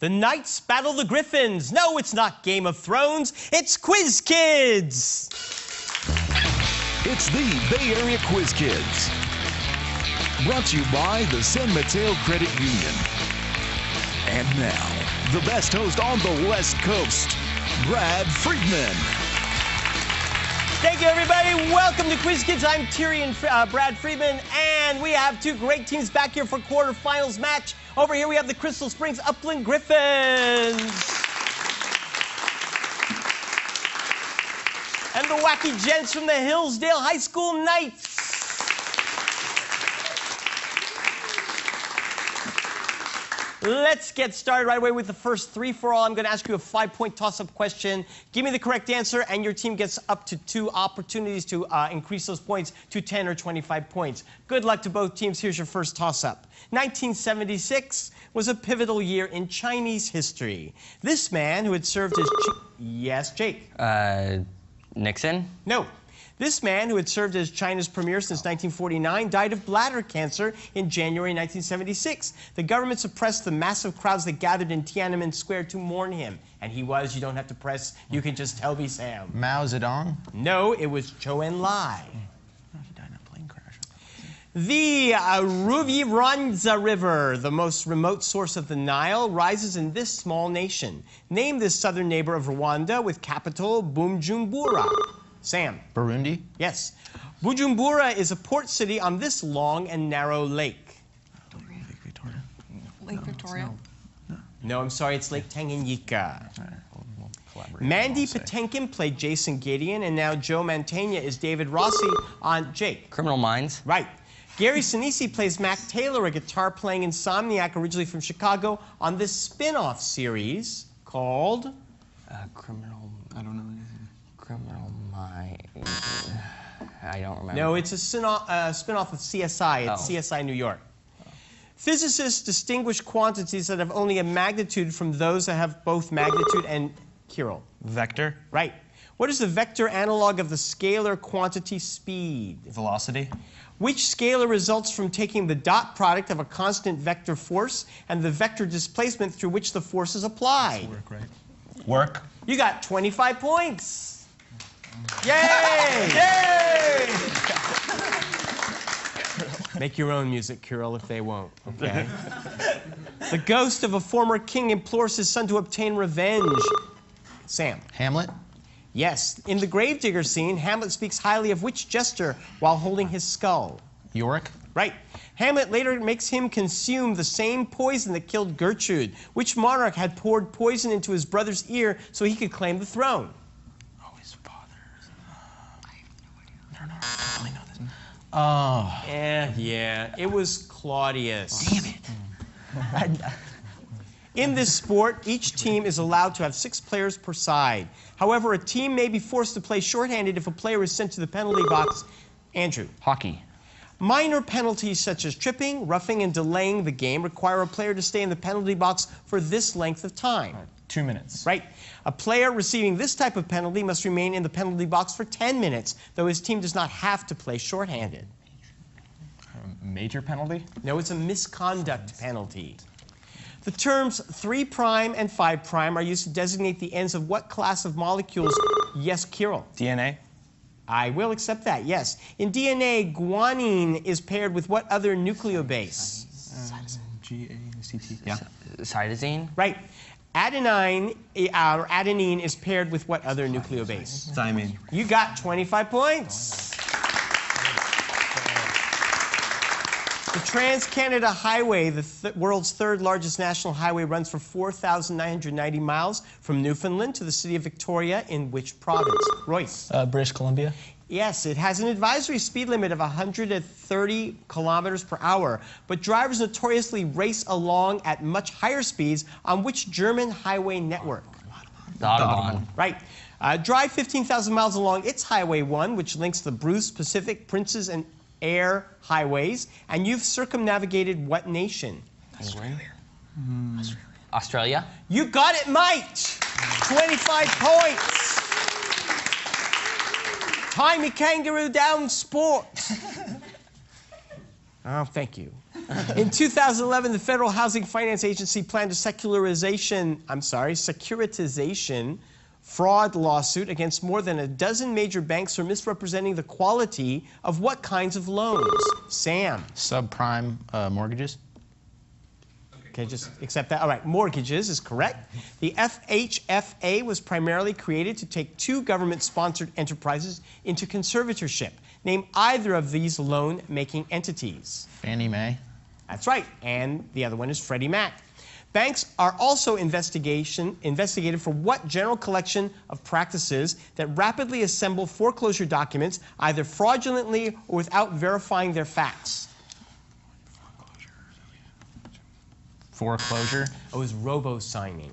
The Knights battle the Griffins. No, it's not Game of Thrones. It's Quiz Kids. It's the Bay Area Quiz Kids. Brought to you by the San Mateo Credit Union. And now, the best host on the West Coast, Brad Friedman. Thank you, everybody. Welcome to Quiz Kids. I'm Tyrion Brad Friedman, and we have two great teams back here for quarterfinals match. Over here, we have the Crystal Springs Upland Griffins. And the Wacky Gents from the Hillsdale High School Knights. Let's get started right away with the first three-for-all. I'm going to ask you a 5-point toss-up question. Give me the correct answer, and your team gets up to 2 opportunities to increase those points to 10 or 25 points. Good luck to both teams. Here's your first toss-up. 1976 was a pivotal year in Chinese history. This man who had served as... Yes, Jake? Nixon? No. This man, who had served as China's premier since 1949, died of bladder cancer in January 1976. The government suppressed the massive crowds that gathered in Tiananmen Square to mourn him. And he was, you don't have to press, you can just tell me, Sam. Mao Zedong? No, it was Zhou Enlai. He died in a plane crash. The Ruviranza River, the most remote source of the Nile, rises in this small nation. Name this southern neighbor of Rwanda with capital Bujumbura. Sam? Burundi? Yes. Bujumbura is a port city on this long and narrow lake. Lake Victoria? Lake Victoria? No, I'm sorry, it's Lake Tanganyika. All right, we'll collaborate. Mandy Patinkin played Jason Gideon, and now Joe Mantegna is David Rossi on Jake. Criminal Minds? Right. Gary Sinise plays Mac Taylor, a guitar-playing insomniac originally from Chicago, on this spin-off series called... Criminal... I don't know. Criminal Minds... I don't remember. No, it's a spin-off of CSI. It's CSI New York. Physicists distinguish quantities that have only a magnitude from those that have both magnitude and Kirill. Vector? Right. What is the vector analog of the scalar quantity speed? Velocity? Which scalar results from taking the dot product of a constant vector force and the vector displacement through which the force is applied? Work, right? Work? You got 25 points. Yay! Yay! Make your own music, Kirill, if they won't, okay? The ghost of a former king implores his son to obtain revenge. Sam? Hamlet? Yes. In the gravedigger scene, Hamlet speaks highly of which jester while holding his skull? Yorick? Right. Hamlet later makes him consume the same poison that killed Gertrude. Which monarch had poured poison into his brother's ear so he could claim the throne? Oh, his father's... I have no idea. No, I only know this. Oh. Yeah. It was Claudius. Damn it. In this sport, each team is allowed to have 6 players per side. However, a team may be forced to play shorthanded if a player is sent to the penalty box. Andrew? Hockey. Minor penalties such as tripping, roughing, and delaying the game require a player to stay in the penalty box for this length of time. 2 minutes. Right. A player receiving this type of penalty must remain in the penalty box for 10 minutes, though his team does not have to play shorthanded. Major penalty? No, it's a misconduct penalty. The terms 3' and 5' are used to designate the ends of what class of molecules? Yes, Kirill. DNA? I will accept that, yes. In DNA, guanine is paired with what other nucleobase? G-A-C-T. Yeah. Cytosine? Right. Adenine is paired with what other nucleobase? Thymine. You got 25 points. The Trans-Canada Highway, the world's 3rd largest national highway, runs for 4,990 miles from Newfoundland to the city of Victoria in which province? Royce? British Columbia. Yes, it has an advisory speed limit of 130 kilometers per hour, but drivers notoriously race along at much higher speeds on which German highway network? The Autobahn. Right. Drive 15,000 miles along its Highway 1, which links the Bruce, Pacific, Princes, and Air highways, and you've circumnavigated what nation? Australia? You got it, mate! 25 points. Tie me kangaroo down sport. Oh, thank you. In 2011, the Federal Housing Finance Agency planned a securitization fraud lawsuit against more than a dozen major banks for misrepresenting the quality of what kinds of loans? Sam. Subprime mortgages. Okay, just accept that. All right, mortgages is correct. The FHFA was primarily created to take two government-sponsored enterprises into conservatorship. Name either of these loan-making entities. Fannie Mae. That's right, and the other one is Freddie Mac. Banks are also investigated for what general collection of practices that rapidly assemble foreclosure documents, either fraudulently or without verifying their facts. Foreclosure. It was robo-signing.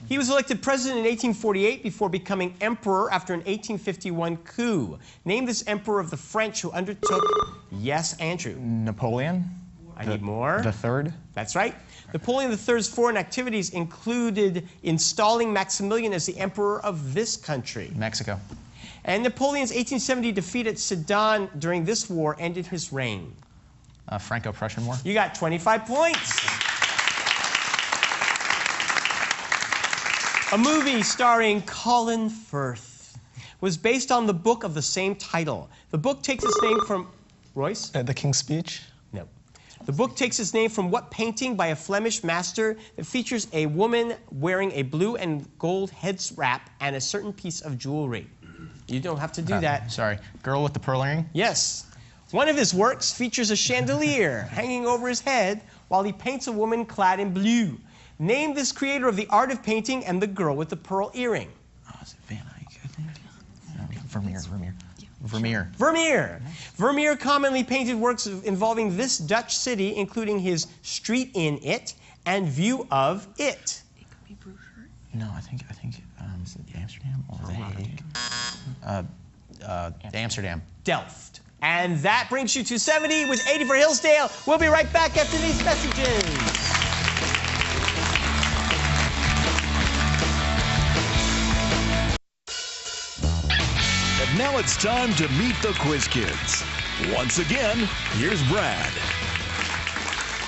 He was elected president in 1848 before becoming emperor after an 1851 coup. Name this emperor of the French who undertook... Yes, Andrew. Napoleon. I need more. The third. That's right. Napoleon III's foreign activities included installing Maximilian as the emperor of this country. Mexico. And Napoleon's 1870 defeat at Sedan during this war ended his reign. Franco-Prussian War. You got 25 points. A movie starring Colin Firth was based on the book of the same title. The book takes its name from... Royce? The King's Speech. No. The book takes its name from what painting by a Flemish master that features a woman wearing a blue and gold head wrap and a certain piece of jewelry? You don't have to do that. Sorry. Girl with the pearl earring? Yes. One of his works features a chandelier hanging over his head while he paints a woman clad in blue. Name this creator of the art of painting and the girl with the pearl earring. Oh, is it Van Eyck, I think? Vermeer. Vermeer. Vermeer. Vermeer commonly painted works involving this Dutch city, including his Street in It and View of It. No, I think is it Amsterdam or The Hague? Amsterdam. Delft. And that brings you to 70 with 80 for Hillsdale. We'll be right back after these messages. And now it's time to meet the Quiz Kids. Once again, here's Brad.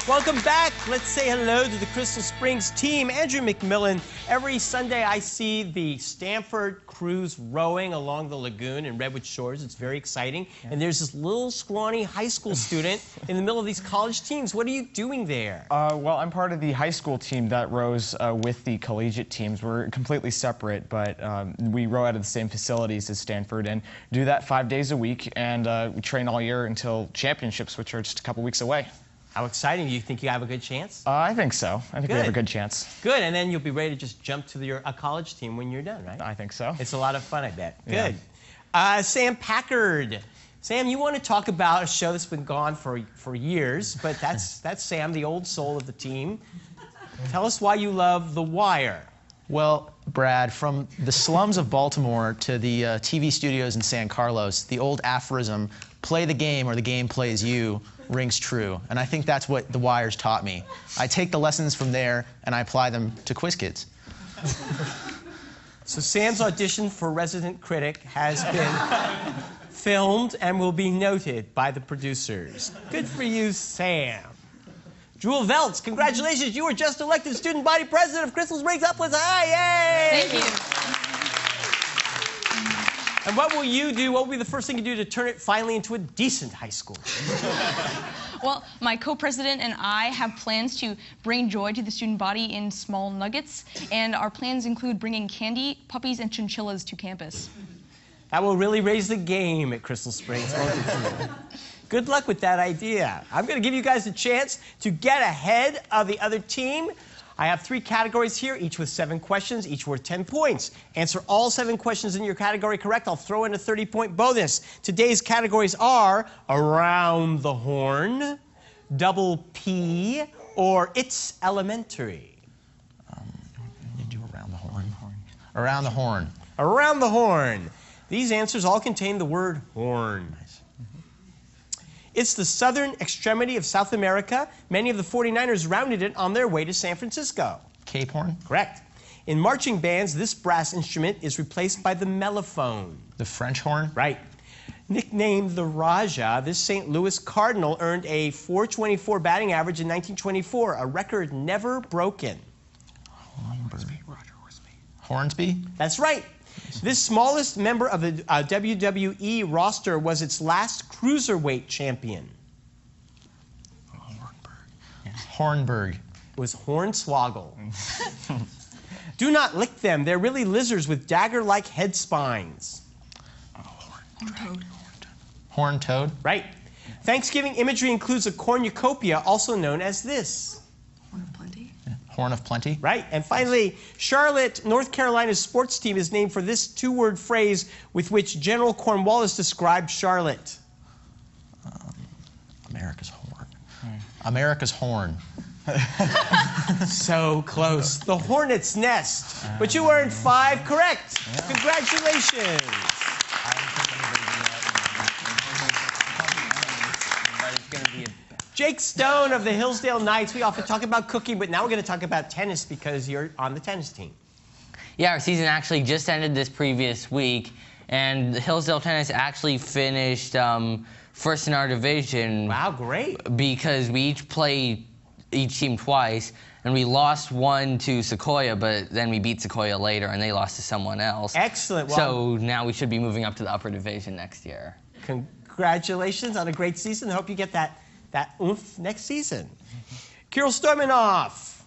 Welcome back. Let's say hello to the Crystal Springs team. Andrew McMillan. Every Sunday I see the Stanford crews rowing along the lagoon in Redwood Shores. It's very exciting. And there's this little scrawny high school student in the middle of these college teams. What are you doing there? Well, I'm part of the high school team that rows with the collegiate teams. We're completely separate, but we row out of the same facilities as Stanford and do that 5 days a week. And we train all year until championships, which are just a couple weeks away. How exciting. Do you think you have a good chance? I think so. I think we have a Good. good chance. Good. And then you'll be ready to just jump to a college team when you're done, right? I think so. It's a lot of fun, I bet. Yeah. Good. Sam Packard. Sam, you want to talk about a show that's been gone for years, but that's Sam, the old soul of the team. Tell us why you love The Wire. Well, Brad, from the slums of Baltimore to the TV studios in San Carlos, the old aphorism, play the game or the game plays you, rings true. And I think that's what The Wire's taught me. I take the lessons from there and I apply them to Quiz Kids. So Sam's audition for Resident Critic has been filmed and will be noted by the producers. Good for you, Sam. Jewel Veltz, congratulations. You were just elected student body president of Crystal Springs Uplands High. Yay! Thank you. And what will you do? What will be the first thing you do to turn it finally into a decent high school? Well, my co-president and I have plans to bring joy to the student body in small nuggets, and our plans include bringing candy, puppies, and chinchillas to campus. That will really raise the game at Crystal Springs, won't it, too? Good luck with that idea. I'm going to give you guys a chance to get ahead of the other team. I have 3 categories here, each with 7 questions, each worth 10 points. Answer all 7 questions in your category correct, I'll throw in a 30-point bonus. Today's categories are Around the Horn, Double P, or It's Elementary. You do Around the Horn. Around the Horn. Around the Horn. These answers all contain the word horn. It's the southern extremity of South America. Many of the 49ers rounded it on their way to San Francisco. Cape Horn. Correct. In marching bands, this brass instrument is replaced by the mellophone. The French horn. Right. Nicknamed the Raja, this St. Louis Cardinal earned a .424 batting average in 1924, a record never broken. Hornsby? That's right. This smallest member of the WWE roster was its last cruiserweight champion. Hornberg. It was Hornswoggle. Do not lick them. They're really lizards with dagger-like head spines. Horned toad. Right. Thanksgiving imagery includes a cornucopia, also known as this. Horn of plenty. Right. And finally, Charlotte, North Carolina's sports team is named for this two-word phrase with which General Cornwallis described Charlotte. America's horn. America's horn. So close. The hornet's nest. But you earned 5 correct. Congratulations. Jake Stone of the Hillsdale Knights. We often talk about cooking, but now we're going to talk about tennis because you're on the tennis team. Yeah, our season actually just ended this previous week, and the Hillsdale Tennis actually finished first in our division. Wow, great. Because we each played each team twice, and we lost one to Sequoia, but then we beat Sequoia later, and they lost to someone else. Excellent. Well, So now we should be moving up to the upper division next year. congratulations on a great season. I hope you get that oomph next season. Kirill Stoimanov,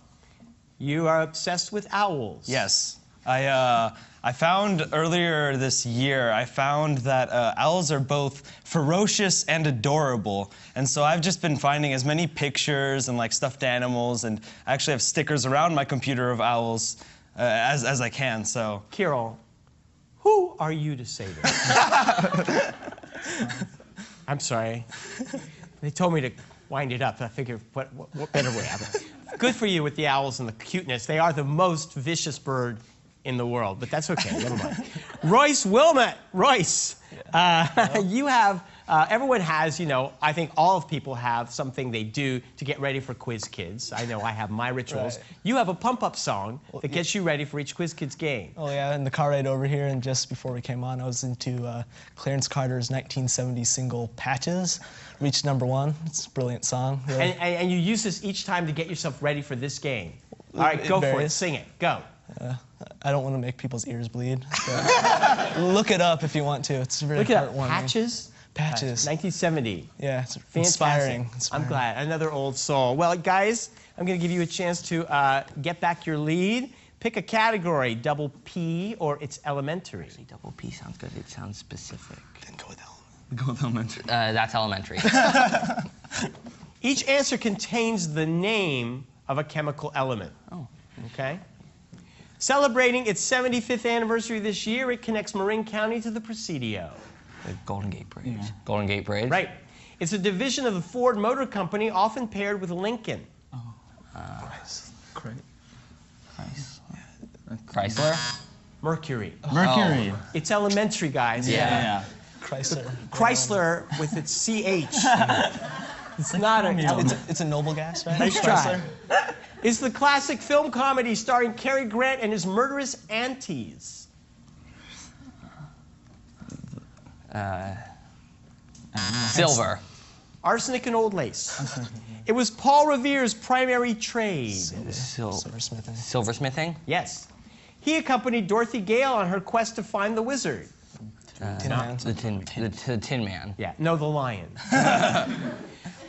you are obsessed with owls. Yes. I found earlier this year, I found that owls are both ferocious and adorable. And so I've just been finding as many pictures and like stuffed animals, and I actually have stickers around my computer of owls as I can, so. Kirill, who are you to say this? I'm sorry. They told me to wind it up. I figured, what better way? Good for you with the owls and the cuteness. They are the most vicious bird in the world, but that's okay. Never mind. Royce Wilmot. Royce, you have, everyone has, you know, I think all of people have something they do to get ready for Quiz Kids. I know I have my rituals. Right. You have a pump-up song that gets you ready for each Quiz Kids game. Oh yeah, in the car ride over here, and just before we came on, I was into Clarence Carter's 1970 single "Patches." Reached #1. It's a brilliant song. Really. And you use this each time to get yourself ready for this game. All right, go for it. varies. Sing it. Go. I don't want to make people's ears bleed. But look it up if you want to. It's very Look at that. heartwarming. Patches. Patches. 1970. Yeah, it's Fantastic. inspiring. I'm glad. Another old soul. Well, guys, I'm going to give you a chance to get back your lead. Pick a category, double P or it's elementary. Actually, double P sounds good. It sounds specific. Then go with Ellen. Go with elementary. That's elementary. Each answer contains the name of a chemical element. Oh. Okay? Celebrating its 75th anniversary this year, it connects Marin County to the Presidio. The Golden Gate Bridge. Yeah. Golden Gate Bridge. Right. It's a division of the Ford Motor Company, often paired with Lincoln. Chrysler. Mercury. Mercury. It's elementary, guys. Yeah. Chrysler. Chrysler with its CH. It's not a... It's a noble gas, right? Nice try. It's the classic film comedy starring Cary Grant and his murderous aunties. Silver. Arsenic and Old Lace. It was Paul Revere's primary trade. Silversmithing. Silversmithing. Yes. He accompanied Dorothy Gale on her quest to find the wizard. Tin Man. The Tin Man. Yeah, no, the lion.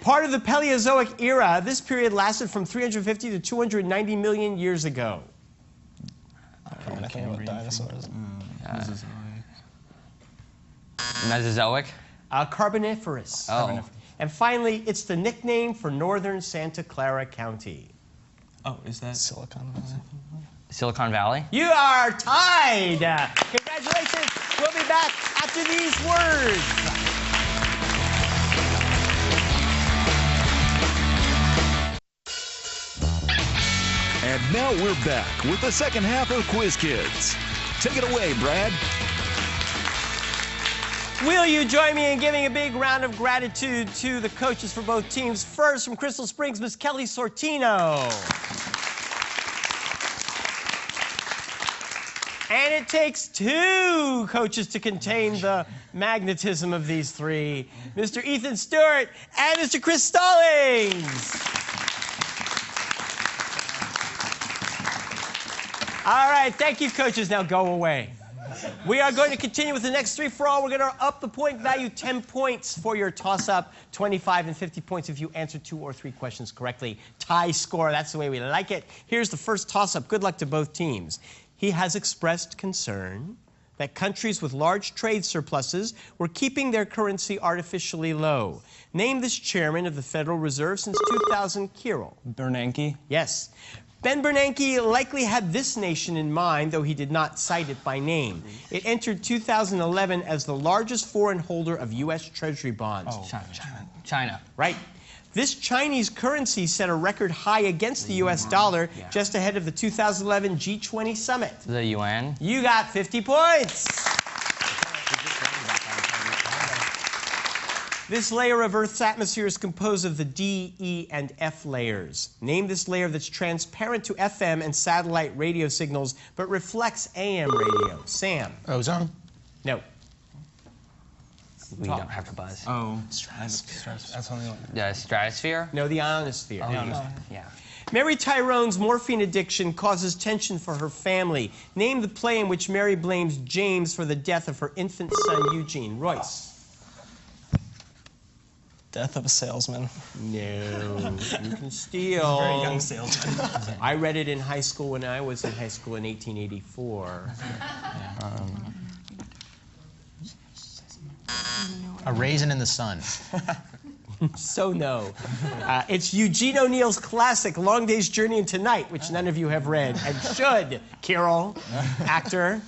Part of the Paleozoic era, this period lasted from 350 to 290 million years ago. I don't know anything about dinosaurs. Mesozoic. Carboniferous. Oh. And finally, it's the nickname for northern Santa Clara County. Oh, is that? Silicon Valley. Silicon Valley. You are tied. Congratulations. We'll be back after these words. And now we're back with the second half of Quiz Kids. Take it away, Brad. Will you join me in giving a big round of gratitude to the coaches for both teams? First, from Crystal Springs, Miss Kelly Sortino. And it takes two coaches to contain the magnetism of these three. Mr. Ethan Stewart and Mr. Chris Stallings. All right, thank you, coaches. Now go away. We are going to continue with the next three for all. We're going to up the point value 10 points for your toss-up, 25 and 50 points if you answer 2 or 3 questions correctly. Tie score, that's the way we like it. Here's the first toss-up. Good luck to both teams. He has expressed concern that countries with large trade surpluses were keeping their currency artificially low. Name this chairman of the Federal Reserve since 2000, Kirill. Bernanke. Yes. Ben Bernanke likely had this nation in mind, though he did not cite it by name. It entered 2011 as the largest foreign holder of U.S. Treasury bonds. China. Right. This Chinese currency set a record high against the U.S. dollar just ahead of the 2011 G20 summit. The yuan. You got 50 points. This layer of Earth's atmosphere is composed of the D, E, and F layers. Name this layer that's transparent to FM and satellite radio signals, but reflects AM radio. Sam. Ozone? No. We don't have to buzz. Oh. That's only one. The stratosphere? No, the ionosphere. Yeah. Mary Tyrone's morphine addiction causes tension for her family. Name the play in which Mary blames James for the death of her infant son, Eugene. Royce. Death of a Salesman. No, you can steal. Very young salesman. I read it in high school when I was in high school in 1884. A Raisin in the Sun. So no. It's Eugene O'Neill's classic Long Day's Journey into Night, which none of you have read and should. Carol, actor.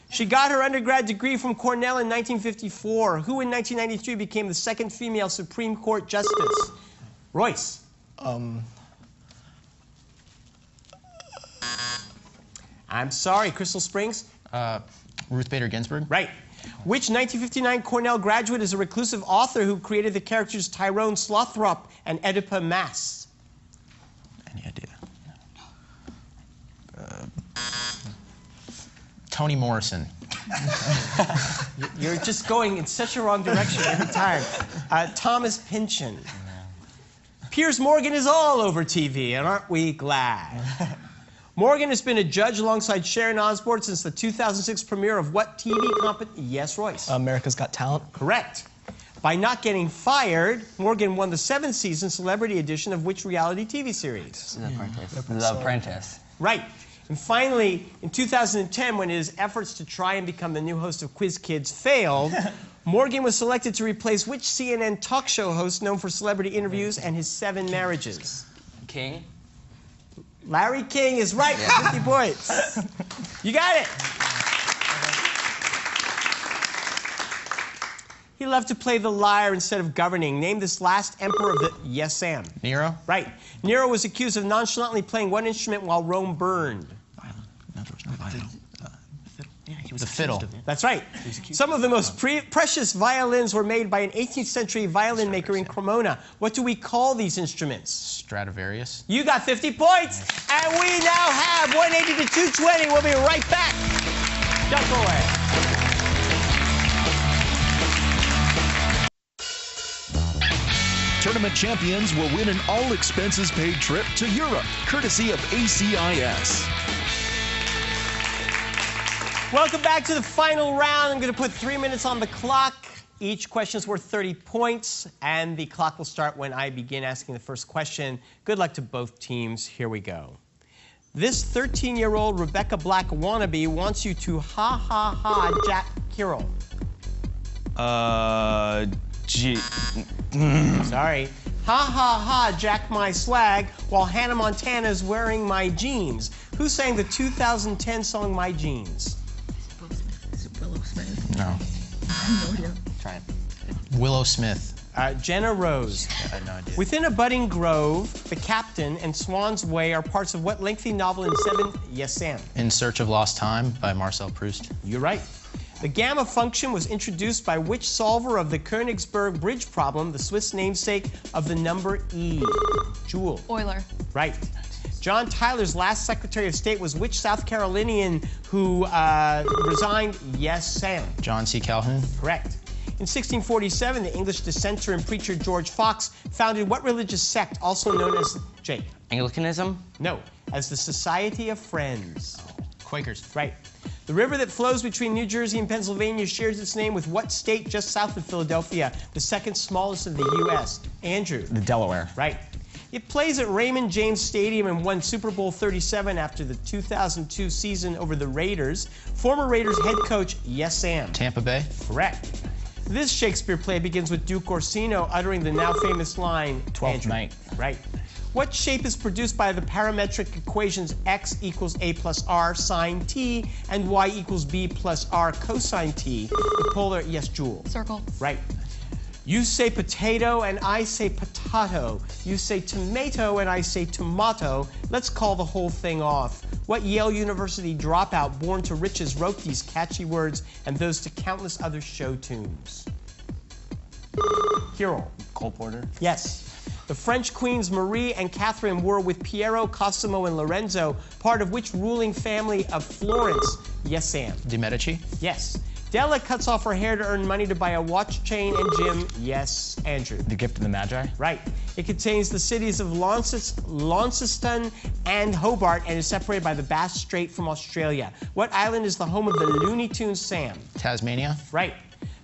She got her undergrad degree from Cornell in 1954. Who in 1993 became the second female Supreme Court justice? Royce. I'm sorry, Crystal Springs? Ruth Bader Ginsburg? Right. Which 1959 Cornell graduate is a reclusive author who created the characters Tyrone Slothrop and Oedipa Maas? Any idea? Toni Morrison. You're just going in such a wrong direction every time. Thomas Pynchon. Piers Morgan is all over TV, and aren't we glad? Morgan has been a judge alongside Sharon Osbourne since the 2006 premiere of what TV competition? Yes, Royce. America's Got Talent. Correct. By not getting fired, Morgan won the 7th season celebrity edition of which reality TV series? The Apprentice. The Apprentice. Right. And finally, in 2010, when his efforts to try and become the new host of Quiz Kids failed, Morgan was selected to replace which CNN talk show host known for celebrity interviews and his 7 marriages? King. Larry King is right, 50 points. You got it. He loved to play the lyre instead of governing. Name this last emperor of the... Yes, Sam. Nero? Right. Nero was accused of nonchalantly playing one instrument while Rome burned. The fiddle. That's right. Some of the most precious violins were made by an 18th century violin maker in Cremona. What do we call these instruments? Stradivarius. You got 50 points, and we now have 180 to 220. We'll be right back. Don't go away. Tournament champions will win an all-expenses-paid trip to Europe, courtesy of ACIS. Welcome back to the final round. I'm going to put 3 minutes on the clock. Each question is worth 30 points, and the clock will start when I begin asking the first question. Good luck to both teams. Here we go. This 13-year-old Rebecca Black wannabe wants you to ha Jack Kirill. Sorry. Ha Jack my swag while Hannah Montana is wearing my jeans. Who sang the 2010 song My Jeans? Is it Willow Smith? No. I have no idea. Try it. Willow Smith. Jenna Rose. I had no idea. Within a budding grove, The Captain and Swan's Way are parts of what lengthy novel in 7... Yes, Sam. In Search of Lost Time by Marcel Proust. You're right. The gamma function was introduced by which solver of the Königsberg bridge problem, the Swiss namesake of the number E? Joule. Euler. Right. John Tyler's last Secretary of State was which South Carolinian who resigned? Yes, Sam. John C. Calhoun. Correct. In 1647, the English dissenter and preacher George Fox founded what religious sect, also known as, Jake? Anglicanism? No, as the Society of Friends. Quakers. Right. The river that flows between New Jersey and Pennsylvania shares its name with what state just south of Philadelphia, the second smallest in the U.S.? Andrew. The Delaware. Right. It plays at Raymond James Stadium and won Super Bowl 37 after the 2002 season over the Raiders. Former Raiders head coach, yes, Sam. Tampa Bay. Correct. This Shakespeare play begins with Duke Orsino uttering the now famous line, Twelfth Night. Right. What shape is produced by the parametric equations x equals a plus r sine t and y equals b plus r cosine t? The polar, yes, Jewel. Circle. Right. You say potato and I say potato. You say tomato and I say tomato. Let's call the whole thing off. What Yale University dropout born to riches wrote these catchy words and those to countless other show tunes? Hero. Cole Porter. Yes. The French queens Marie and Catherine were, with Piero, Cosimo, and Lorenzo, part of which ruling family of Florence? Yes, Sam. De Medici. Yes. Della cuts off her hair to earn money to buy a watch chain and gym. Yes, Andrew. The Gift of the Magi. Right. It contains the cities of Launceston and Hobart and is separated by the Bass Strait from Australia. What island is the home of the Looney Tunes, Sam? Tasmania. Right.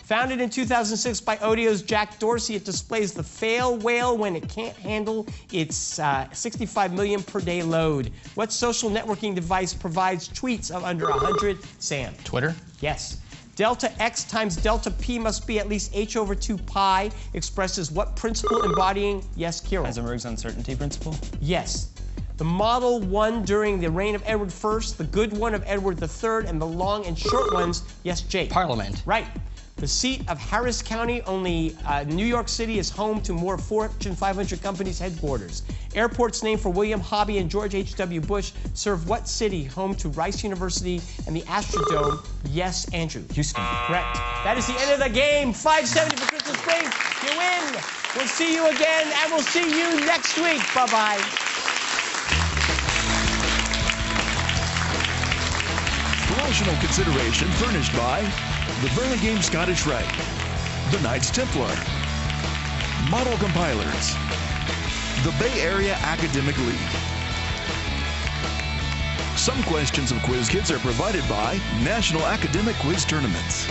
Founded in 2006 by Odio's Jack Dorsey, it displays the fail whale when it can't handle its 65 million per day load. What social networking device provides tweets of under 100? Sam. Twitter. Yes. Delta x times delta p must be at least h over 2 pi expresses what principle embodying? Yes, Kirill. Heisenberg's uncertainty principle. Yes. The model one during the reign of Edward I, the good one of Edward III, and the long and short ones? Yes, Jake. Parliament. Right. The seat of Harris County, only New York City, is home to more Fortune 500 companies' headquarters. Airports named for William Hobby and George H.W. Bush serve what city, home to Rice University and the Astrodome? Yes, Andrew. Houston. Correct. That is the end of the game. 570 for Crystal Springs. You win. We'll see you again, and we'll see you next week. Bye-bye. Promotional consideration furnished by the Burlingame Scottish Rite, the Knights Templar, Model Compilers, the Bay Area Academic League. Some questions of Quiz Kids are provided by National Academic Quiz Tournaments.